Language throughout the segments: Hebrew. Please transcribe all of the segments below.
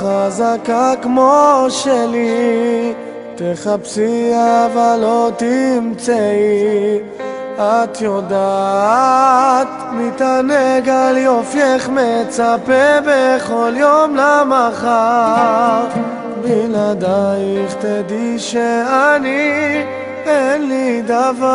חזקה כמו שלי, תחפשי אבל לא תמצאי. את יודעת, מתענג על יופייך, מצפה בכל יום למחר. בלעדייך תדעי שאני אין לי דבר.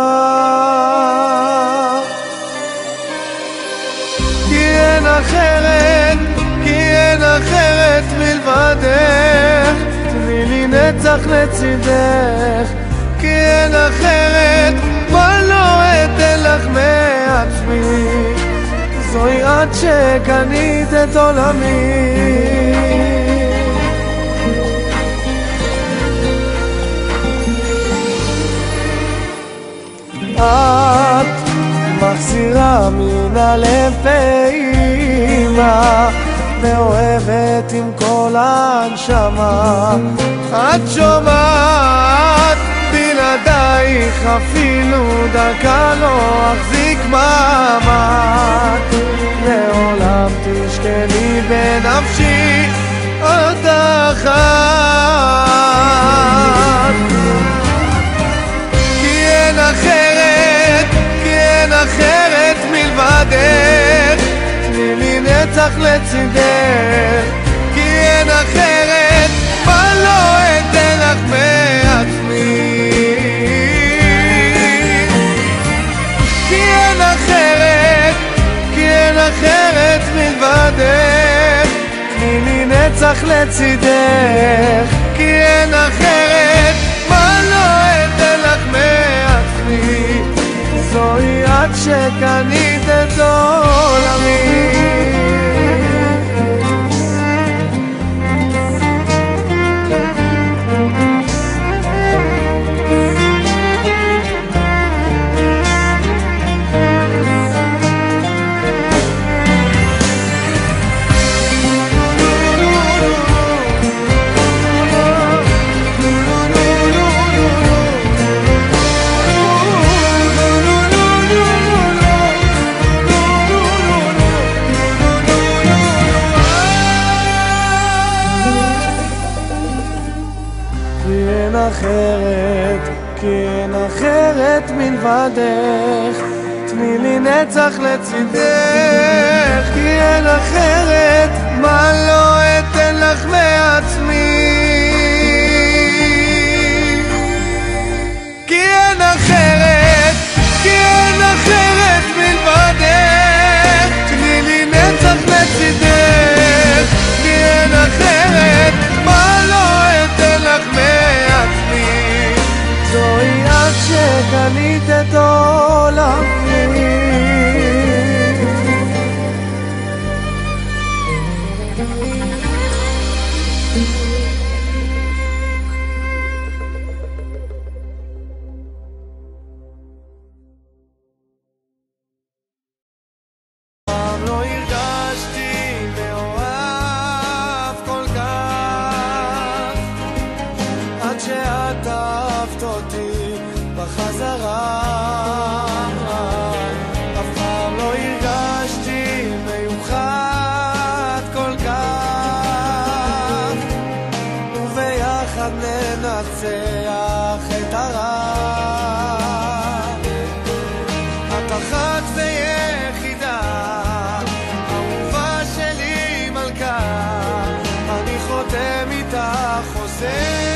כי אין אחרת, כי אין אחרת מלבדך, תני לי נצח לצידך. כי אין אחרת, מה לא אתן לך מעצמי, זוהי את שקנית את עולמי. את מחזירה מן הלב פעימה, מאוהבת עם כל הנשמה. את שומעת, בלעדייך אפילו דקה לא אחזיק מעמד. לעולם תשכני בנפשי את אחת. כי אין אחרת, כי אין אחרת מלבדך, תני לי נצח לצידך. כי אין אחרת, מה לא אתן לך מעצמי. כי אין אחרת, כי אין אחרת מלבדך, תני לי נצח לצידך. כי אין אחרת, מה לא אתן לך מעצמי, זוהי את שקנית את עולמי. אחרת, כי אין אחרת מלבדך, תני לי נצח לצידך. כי אין אחרת, מה לא אתן לך מעצמי. כי אין אחרת, כי אין אחרת מלבדך, תני לי נצח לצידך. כי אין אחרת, מה לא אתן לך מעצמי, זוהי את שקנית את עולמי. לא הרגשתי מאוהב כל כך, עד שאת אהבת אותי בחזרה. אף פעם לא הרגשתי מיוחד כל כך, וביחד ננצח את הרע. את אחת ויחידה, אהובה שלי מלכה, אני חותם איתך חוזה.